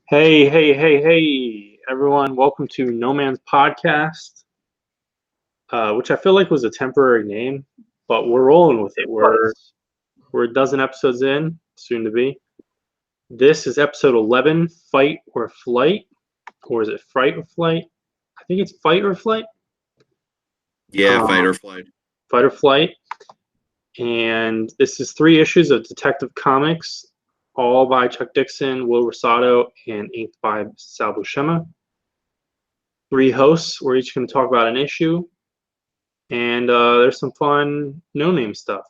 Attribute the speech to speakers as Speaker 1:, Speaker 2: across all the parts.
Speaker 1: Hey, everyone. Welcome to No Man's Podcast, which I feel like was a temporary name, but we're rolling with it.
Speaker 2: It
Speaker 1: We're,
Speaker 2: was.
Speaker 1: we're a dozen episodes in, soon to be. This is episode 11, Fight or Flight. Or is it Fright or Flight? I think it's Fight or Flight.
Speaker 2: Yeah, fight or
Speaker 1: Um,
Speaker 2: flight.
Speaker 1: Fight or Flight. And this is 3 issues of Detective Comics, all by Chuck Dixon, Will Rosado, and inked by Sal Buscema. 3 hosts. We're each going to talk about an issue. And there's some fun no-name stuff,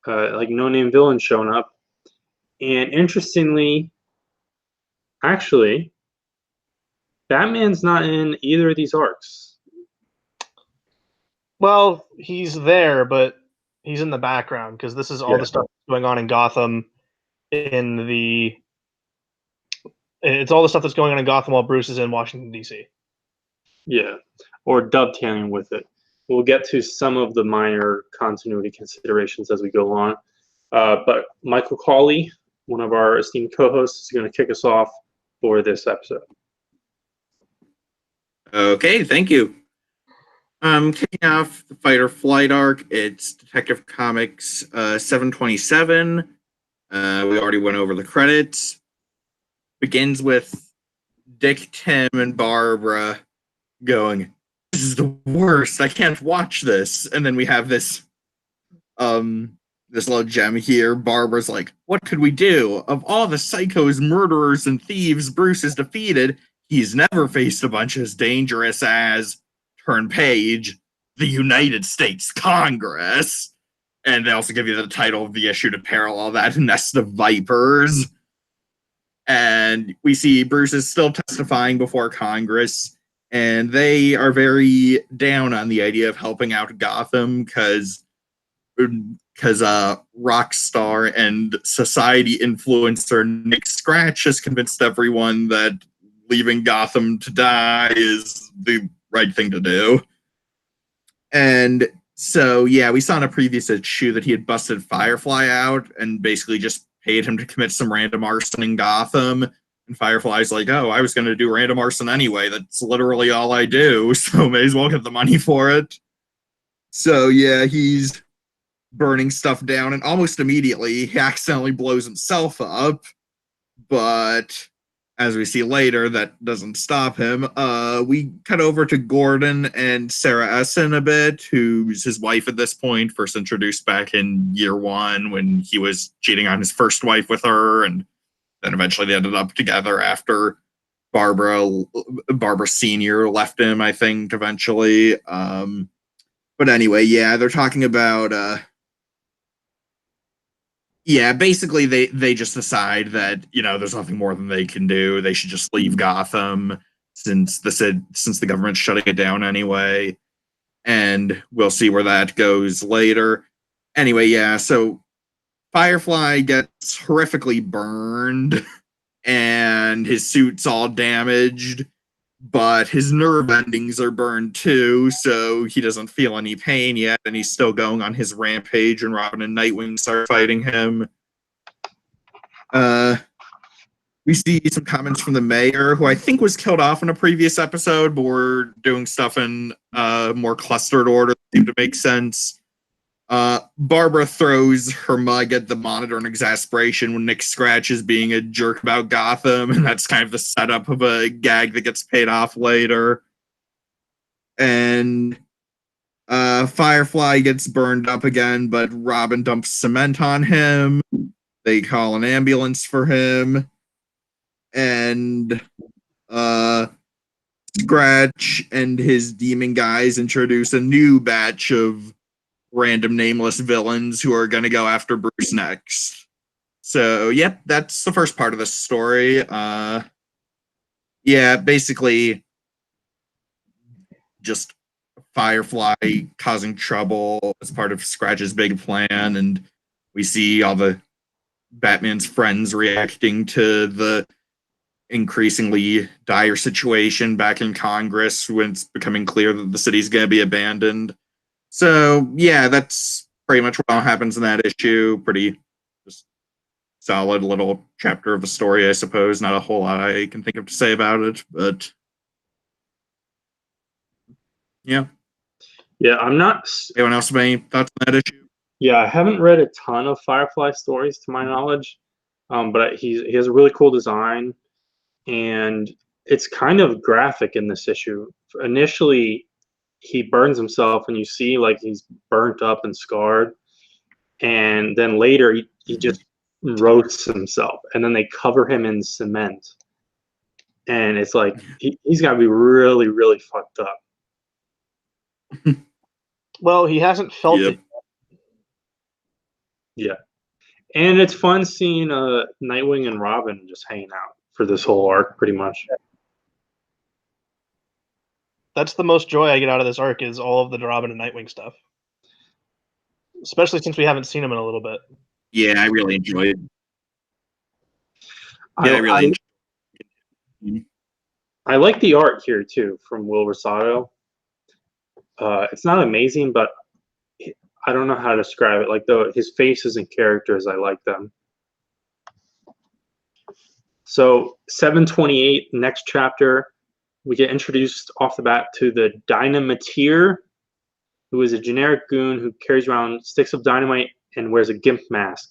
Speaker 1: like no-name villains showing up. And interestingly, actually, Batman's not in either of these arcs.
Speaker 3: Well, he's there, but he's in the background because this is all
Speaker 1: Yeah.
Speaker 3: the stuff going on in Gotham. It's all the stuff that's going on in Gotham while Bruce is in Washington D.C.
Speaker 1: Yeah, or dovetailing with it. We'll get to some of the minor continuity considerations as we go on. But Michael Cawley, one of our esteemed co-hosts, is going to kick us off for this episode.
Speaker 2: Okay, thank you. Kicking off the fight or flight arc, it's Detective Comics 727. We already went over the credits. Begins with Dick, Tim, and Barbara going, "This is the worst. I can't watch this." And then we have this little gem here. Barbara's like, "What could we do? Of all the psychos, murderers, and thieves Bruce has defeated, he's never faced a bunch as dangerous as," turn page, "the United States Congress." And they also give you the title of the issue to parallel that, Nest of Vipers. And we see Bruce is still testifying before Congress, and they are very down on the idea of helping out Gotham because rock star and society influencer Nick Scratch has convinced everyone that leaving Gotham to die is the right thing to do. And so, yeah, we saw in a previous issue that he had busted Firefly out and basically just paid him to commit some random arson in Gotham. And Firefly's like, "Oh, I was going to do random arson anyway. That's literally all I do, so may as well get the money for it." So, yeah, he's burning stuff down, and almost immediately he accidentally blows himself up. But as we see later, that doesn't stop him. We cut over to Gordon and Sarah Essen a bit, who's his wife at this point, first introduced back in year 1 when he was cheating on his first wife with her, and then eventually they ended up together after Barbara Sr. left him, I think, eventually. But anyway, yeah, they're talking about basically they just decide that, there's nothing more than they can do. They should just leave Gotham since the government's shutting it down anyway. And we'll see where that goes later. Anyway, yeah, so Firefly gets horrifically burned and his suit's all damaged, but his nerve endings are burned too, so he doesn't feel any pain yet, and he's still going on his rampage, and Robin and Nightwing start fighting him. We see some comments from the mayor, who I think was killed off in a previous episode, but we're doing stuff in more clustered order that seem to make sense. Barbara throws her mug at the monitor in exasperation when Nick Scratch is being a jerk about Gotham, and that's kind of the setup of a gag that gets paid off later. And Firefly gets burned up again, but Robin dumps cement on him. They call an ambulance for him. And Scratch and his demon guys introduce a new batch of random nameless villains who are going to go after Bruce next. So, yep, that's the first part of the story. Basically just Firefly causing trouble as part of Scratch's big plan, and we see all the Batman's friends reacting to the increasingly dire situation back in Congress when it's becoming clear that the city's going to be abandoned. So, yeah, that's pretty much what happens in that issue. Pretty just solid little chapter of a story, I suppose. Not a whole lot I can think of to say about it, but yeah.
Speaker 1: Yeah, I'm not.
Speaker 2: Anyone else have any thoughts on that issue?
Speaker 1: Yeah, I haven't read a ton of Firefly stories to my knowledge, but he has a really cool design, and it's kind of graphic in this issue. Initially, he burns himself, and you see like he's burnt up and scarred, and then later he just roasts himself, and then they cover him in cement, and it's like he's got to be really, really fucked up.
Speaker 3: Well, he hasn't felt
Speaker 2: Yep.
Speaker 3: it.
Speaker 1: Yeah. And it's fun seeing Nightwing and Robin just hanging out for this whole arc, pretty much.
Speaker 3: That's the most joy I get out of this arc is all of the Robin and Nightwing stuff. Especially since we haven't seen him in a little bit.
Speaker 2: Yeah, I really enjoyed it. Yeah, I really enjoyed it.
Speaker 1: I like the art here too from Will Rosato. It's not amazing, but I don't know how to describe it. Like his faces and characters, I like them. So 728, next chapter, we get introduced off the bat to the Dynamiteer, who is a generic goon who carries around sticks of dynamite and wears a gimp mask.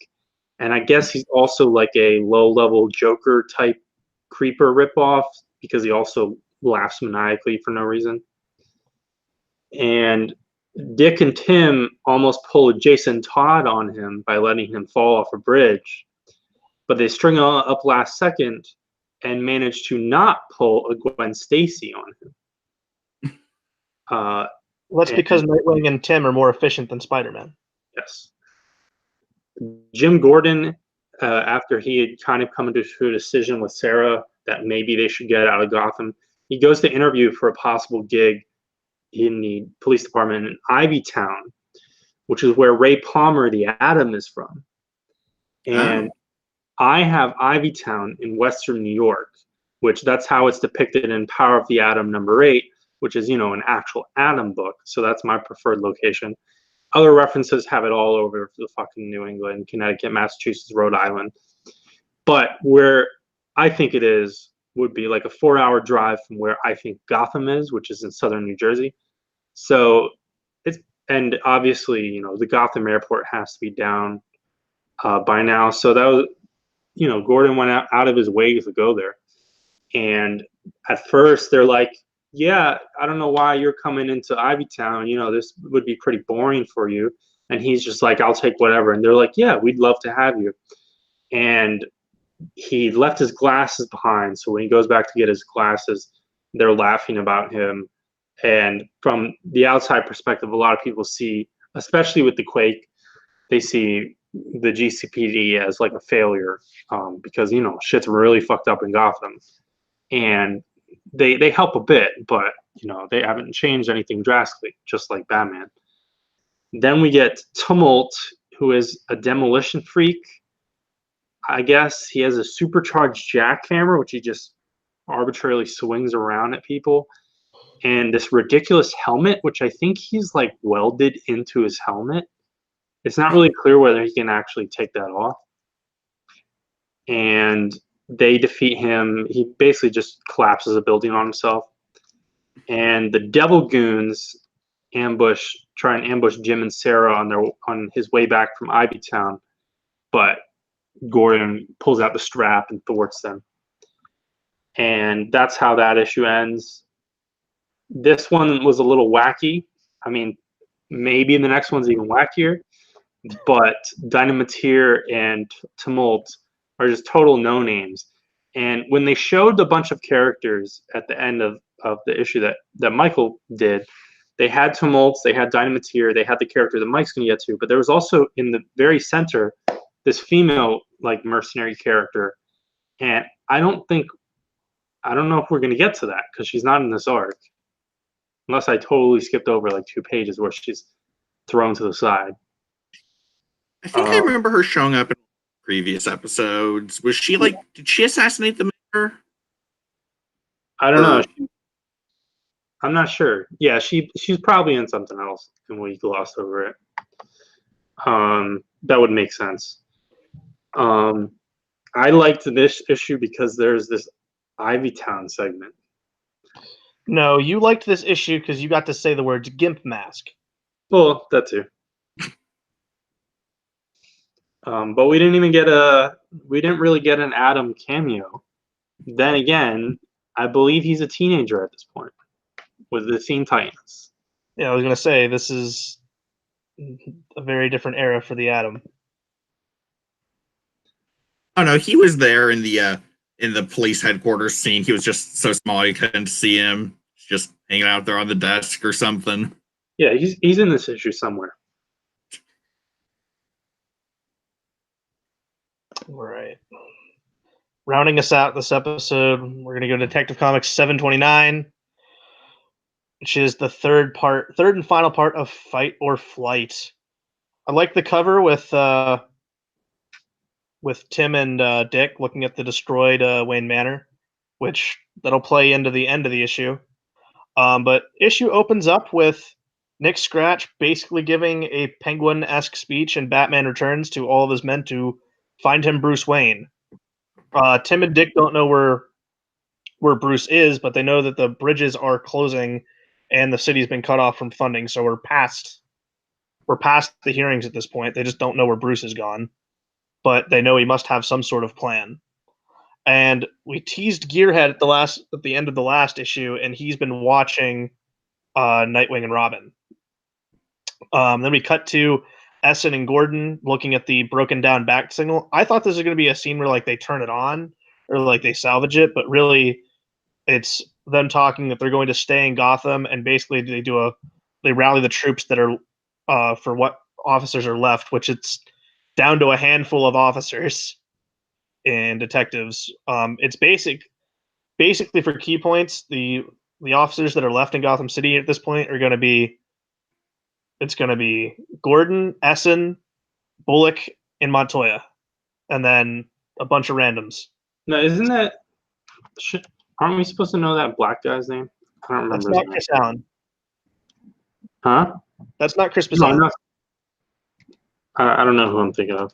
Speaker 1: And I guess he's also like a low-level Joker type creeper ripoff because he also laughs maniacally for no reason. And Dick and Tim almost pull a Jason Todd on him by letting him fall off a bridge, but they string up last second and manage to not pull a Gwen Stacy on him.
Speaker 3: Well, that's because Nightwing and Tim are more efficient than Spider-Man.
Speaker 1: Yes. Jim Gordon, after he had kind of come into a decision with Sarah that maybe they should get out of Gotham, he goes to interview for a possible gig in the police department in Ivytown, which is where Ray Palmer, the Atom, is from. And I have Ivytown in Western New York, which that's how it's depicted in Power of the Atom #8, which is, an actual Atom book. So that's my preferred location. Other references have it all over the fucking New England, Connecticut, Massachusetts, Rhode Island. But where I think it is would be like a 4-hour drive from where I think Gotham is, which is in southern New Jersey. So and obviously, the Gotham airport has to be down by now. So that was, Gordon went out of his way to go there. And at first they're like, yeah, I don't know why you're coming into Ivytown. This would be pretty boring for you. And he's just like, I'll take whatever. And they're like, yeah, we'd love to have you. And he left his glasses behind. So when he goes back to get his glasses, they're laughing about him. And from the outside perspective, a lot of people see, especially with the Quake, they see the GCPD as like a failure because, shit's really fucked up in Gotham. And they help a bit, but they haven't changed anything drastically, just like Batman. Then we get Tumult, who is a demolition freak. I guess he has a supercharged jackhammer, which he just arbitrarily swings around at people, and this ridiculous helmet, which I think he's like welded into his helmet. It's not really clear whether he can actually take that off. And they defeat him. He basically just collapses a building on himself. And the Devil Goons try and ambush Jim and Sarah on his way back from Ivytown, but Gordon pulls out the strap and thwarts them. And that's how that issue ends. This one was a little wacky. I mean, maybe the next one's even wackier, but Dynamiteer and Tumult are just total no-names. And when they showed a bunch of characters at the end of the issue that Michael did, they had Tumults, they had Dynamiteer, they had the character that Mike's going to get to, but there was also in the very center this female like mercenary character. And I don't know if we're going to get to that because she's not in this arc. Unless I totally skipped over like 2 pages where she's thrown to the side.
Speaker 2: I think I remember her showing up in previous episodes. Was she like, did she assassinate the mayor?
Speaker 1: I don't know. I'm not sure. Yeah, she's probably in something else and we glossed over it. That would make sense. I liked this issue because there's this Ivy Town segment.
Speaker 3: No, you liked this issue because you got to say the words "gimp mask."
Speaker 1: Well, that too. But we didn't really get an Adam cameo. Then again, I believe he's a teenager at this point with the Teen Titans.
Speaker 3: Yeah, I was gonna say this is a very different era for the Atom.
Speaker 2: Oh no, he was there in the police headquarters scene. He was just so small you couldn't see him. Just hanging out there on the desk or something.
Speaker 1: Yeah, he's in this issue somewhere.
Speaker 3: All right. Rounding us out this episode, we're gonna go to Detective Comics 729, which is the third and final part of Fight or Flight. I like the cover with Tim and Dick looking at the destroyed Wayne Manor, which that'll play into the end of the issue. But issue opens up with Nick Scratch basically giving a Penguin-esque speech in Batman Returns to all of his men to find him Bruce Wayne. Tim and Dick don't know where Bruce is, but they know that the bridges are closing and the city's been cut off from funding. So we're past the hearings at this point. They just don't know where Bruce has gone, but they know he must have some sort of plan. And we teased Gearhead at the end of the last issue, and he's been watching Nightwing and Robin. Then we cut to Essen and Gordon looking at the broken down back signal. I thought this was going to be a scene where like they turn it on or like they salvage it, but really it's them talking that they're going to stay in Gotham, and basically they rally the troops that are for what officers are left, which it's down to a handful of officers and detectives. It's basically for key points. The officers that are left in Gotham City at this point are going to be Gordon, Essen, Bullock, and Montoya, and then a bunch of randoms.
Speaker 1: No, isn't that? Aren't we supposed to know that black guy's name? I don't remember.
Speaker 3: That's not Chris Allen.
Speaker 1: Huh?
Speaker 3: That's not Chris
Speaker 1: No,
Speaker 3: Allen.
Speaker 1: no. I don't know who I'm thinking of.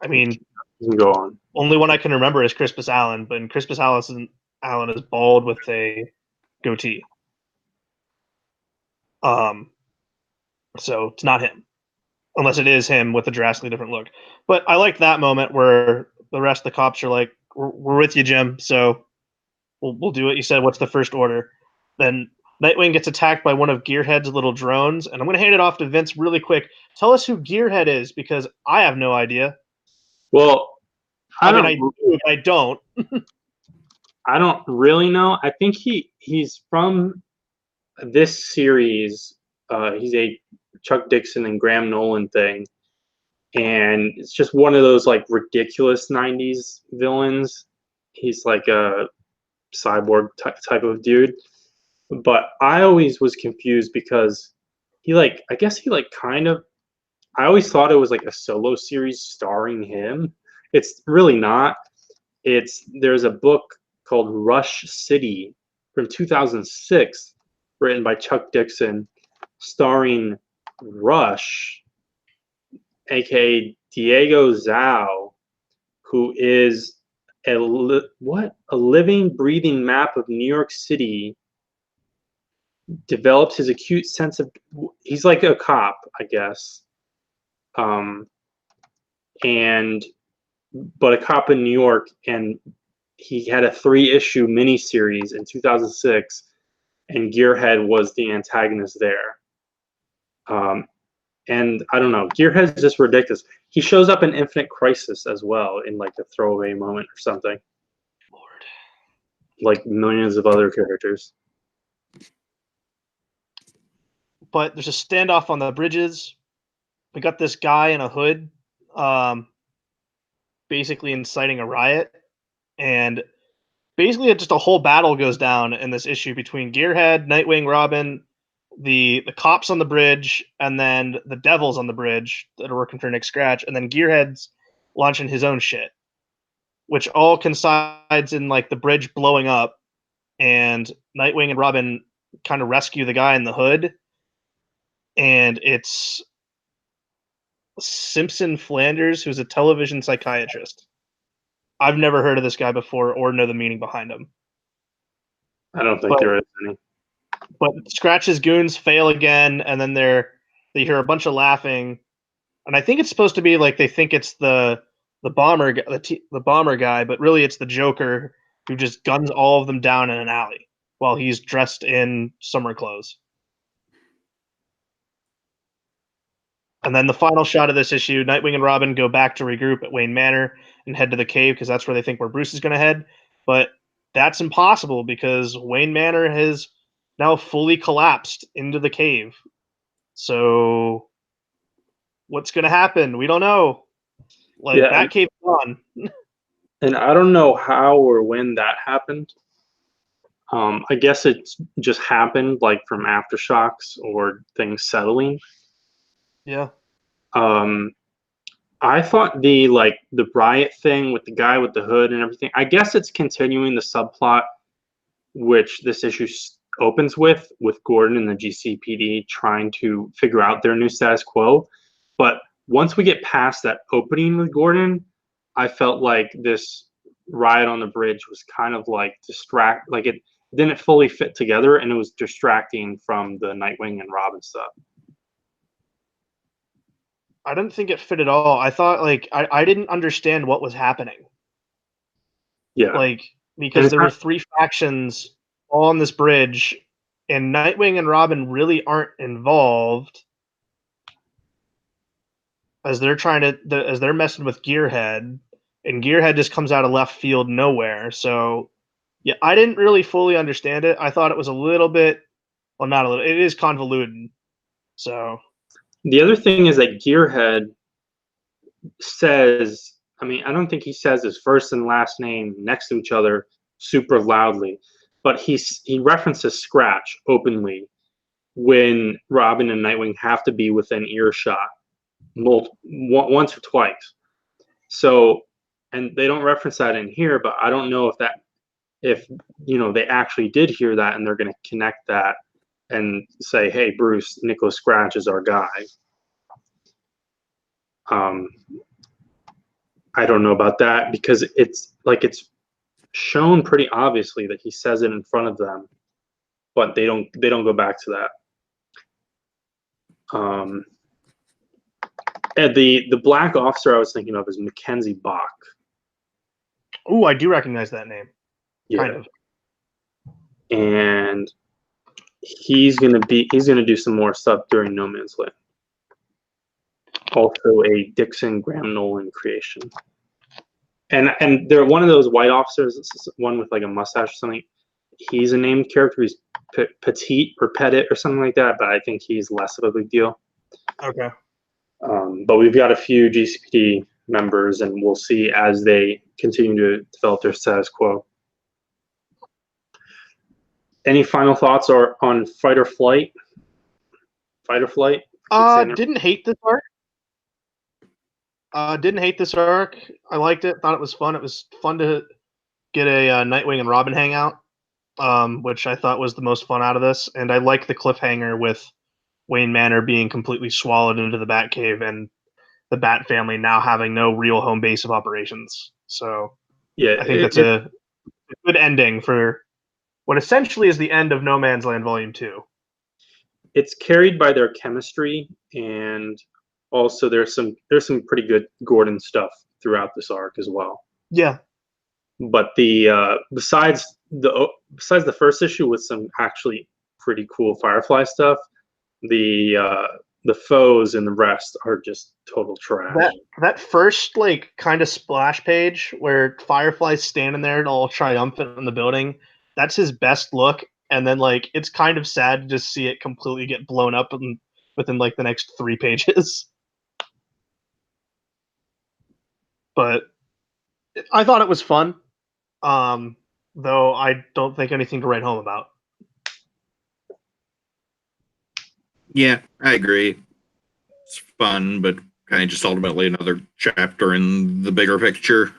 Speaker 3: I mean,
Speaker 1: you can go on.
Speaker 3: Only one I can remember is Crispus Allen, but Crispus Allen is bald with a goatee. So it's not him, unless it is him with a drastically different look. But I like that moment where the rest of the cops are like, "We're with you, Jim. So we'll do what you said. What's the first order?" Then Nightwing gets attacked by one of Gearhead's little drones, and I'm going to hand it off to Vince really quick. Tell us who Gearhead is, because I have no idea.
Speaker 1: Well, I
Speaker 3: don't.
Speaker 1: I don't really know. I think he's from this series. He's a Chuck Dixon and Graham Nolan thing, and it's just one of those like ridiculous '90s villains. He's like a cyborg type of dude, but I always was confused because I always thought it was like a solo series starring him. It's really not. There's a book called Rush City from 2006 written by Chuck Dixon, starring Rush, aka Diego Zhao, who is a living, breathing map of New York City. Develops his acute sense of, he's like a cop, I guess, but a cop in New York, and he had a 3-issue miniseries in 2006, and Gearhead was the antagonist there. And I don't know, Gearhead's just ridiculous. He shows up in Infinite Crisis as well in like a throwaway moment or something.
Speaker 3: Lord.
Speaker 1: Like millions of other characters.
Speaker 3: But there's a standoff on the bridges. We got this guy in a hood, basically inciting a riot, and basically just a whole battle goes down in this issue between Gearhead, Nightwing, Robin, the cops on the bridge, and then the devils on the bridge that are working for Nick Scratch, and then Gearhead's launching his own shit, which all coincides in like the bridge blowing up, and Nightwing and Robin kind of rescue the guy in the hood, and it's Simpson Flanders, who's a television psychiatrist. I've never heard of this guy before or know the meaning behind him.
Speaker 1: I don't think there is any.
Speaker 3: But Scratch's goons fail again, and then they hear a bunch of laughing, and I think it's supposed to be like they think it's the bomber the bomber guy, but really it's the Joker who just guns all of them down in an alley while he's dressed in summer clothes. And then the final shot of this issue, Nightwing and Robin go back to regroup at Wayne Manor and head to the cave because that's where they think where Bruce is going to head. But that's impossible because Wayne Manor has now fully collapsed into the cave. So what's going to happen? We don't know. Like,
Speaker 1: Yeah,
Speaker 3: that cave's gone.
Speaker 1: and I don't know how or when that happened. I guess it just happened like from aftershocks or things settling.
Speaker 3: Yeah.
Speaker 1: I thought the riot thing with the guy with the hood and everything, I guess it's continuing the subplot which this issue opens with Gordon and the GCPD trying to figure out their new status quo. But once we get past that opening with Gordon, I felt like this riot on the bridge was kind of like it didn't fully fit together, and it was distracting from the Nightwing and Robin stuff.
Speaker 3: I didn't think it fit at all. I thought, like, I didn't understand what was happening.
Speaker 1: Yeah.
Speaker 3: Like, because there were three factions all on this bridge, and Nightwing and Robin really aren't involved as they're as they're messing with Gearhead, and Gearhead just comes out of left field nowhere. So, yeah, I didn't really fully understand it. I thought it was a little bit, well, not a little, it is convoluted. So
Speaker 1: the other thing is that Gearhead says, I mean, I don't think he says his first and last name next to each other super loudly, but he references Scratch openly when Robin and Nightwing have to be within earshot once or twice. So, and they don't reference that in here, but I don't know if they actually did hear that and they're going to connect that and say, hey, Bruce, Nicholas Scratch is our guy. I don't know about that because it's shown pretty obviously that he says it in front of them, but they don't go back to that. And the black officer I was thinking of is Mackenzie Bach.
Speaker 3: Oh, I do recognize that name.
Speaker 1: Yeah.
Speaker 3: Kind of.
Speaker 1: And he's gonna do some more stuff during No Man's Land. Also a Dixon Graham Nolan creation. And they're one of those white officers, one with like a mustache or something. He's a named character. He's Petite or Petit or something like that, but I think he's less of a big deal.
Speaker 3: Okay.
Speaker 1: But we've got a few GCPD members, and we'll see as they continue to develop their status quo. Any final thoughts on Fight or Flight? Fight or Flight?
Speaker 3: Didn't hate this arc. Didn't hate this arc. I liked it. Thought it was fun. It was fun to get a Nightwing and Robin hangout, which I thought was the most fun out of this. And I like the cliffhanger with Wayne Manor being completely swallowed into the Batcave and the Bat family now having no real home base of operations. So
Speaker 1: yeah,
Speaker 3: I think that's a good ending for what essentially is the end of No Man's Land Volume 2.
Speaker 1: It's carried by their chemistry, and also there's some pretty good Gordon stuff throughout this arc as well.
Speaker 3: Yeah.
Speaker 1: But besides the first issue with some actually pretty cool Firefly stuff, the foes and the rest are just total trash.
Speaker 3: That first like kind of splash page where Firefly's standing there all triumphant in the building, that's his best look. And then like it's kind of sad to just see it completely get blown up within like the next 3 pages. But I thought it was fun. Though I don't think anything to write home about.
Speaker 2: Yeah, I agree. It's fun, but kind of just ultimately another chapter in the bigger picture.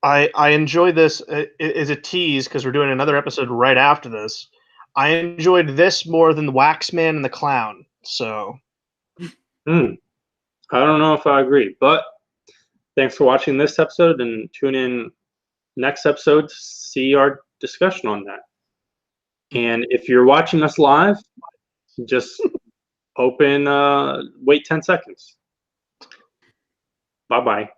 Speaker 3: I enjoy this as a tease because we're doing another episode right after this. I enjoyed this more than the Waxman and the Clown. So,
Speaker 1: I don't know if I agree, but thanks for watching this episode, and tune in next episode to see our discussion on that. And if you're watching us live, just wait 10 seconds. Bye-bye.